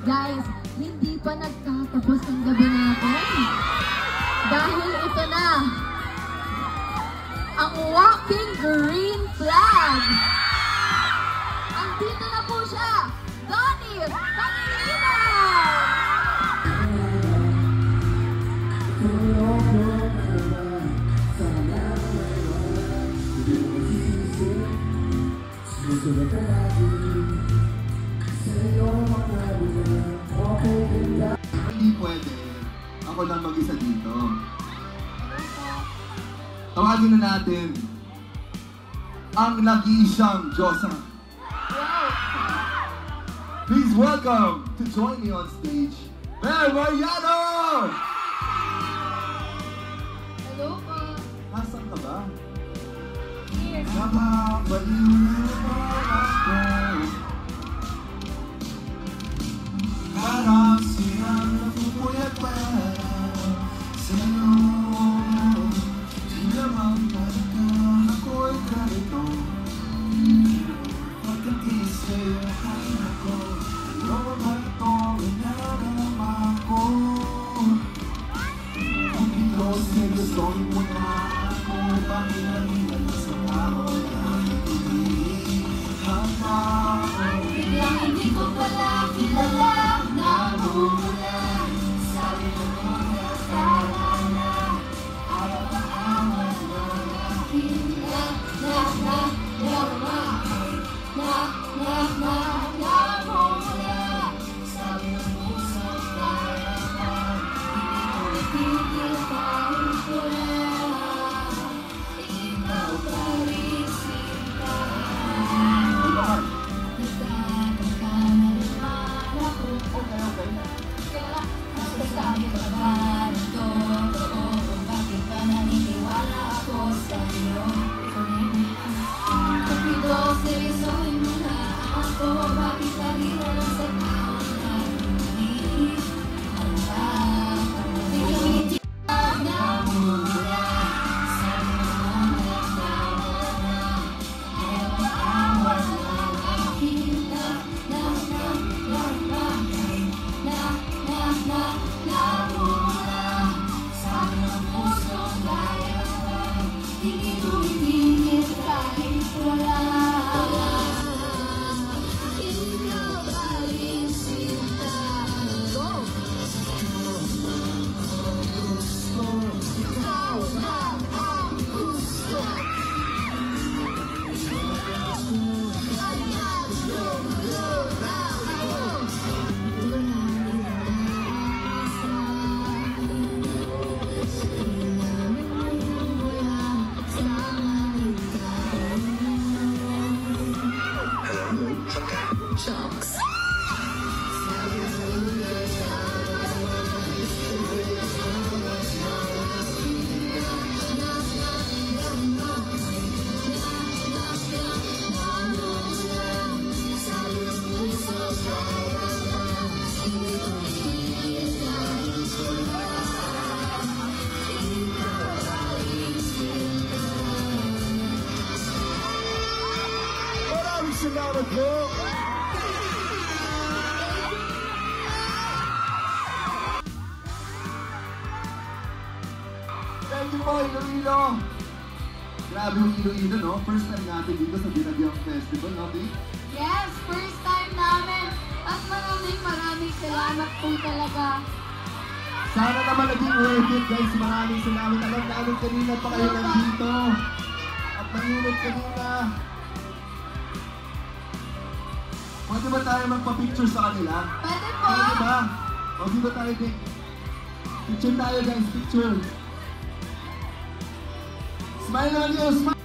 Guys, hindi pa nagtatapos ang gabi natin. Dahil ito na, ang walking green flag. Andito na po siya, Donnie Pangilinan! Hindi pwede. Ako lang mag-isa dito. Tawagin na natin ang nag-iisang Diyosa. Please welcome to join me on stage, Mel Mariano! Hello po. Nasaan ka ba? Here. Parang siyang napupuyat pa sa'yo. Di naman talaga ako'y ganito. Pagkatiis sa'yo ay ako. Ano ba itong inarama ko? Kung ito sa'yo gusto'y mo na ako, bakit namin sa tao na hindi hama ko? Biglang hindi ko pala kilala. Salamat po! Thank you po, Iloilo! Grabe yung Iloilo, no? First time natin dito sa Binagyang Festival, no, Vic? Yes, first time namin. At maraming salamat po talaga. Sana naman naging worth it, guys. Maraming salamat. Alam namin kanina pa kayo nandito. At nanginod kanina. Pwede ba tayo magpa-picture sa kanila? Pwede po! Pwede ba? O, di ba tayo, Vic? Picture tayo, guys. Picture. Smile naman yun! Smile!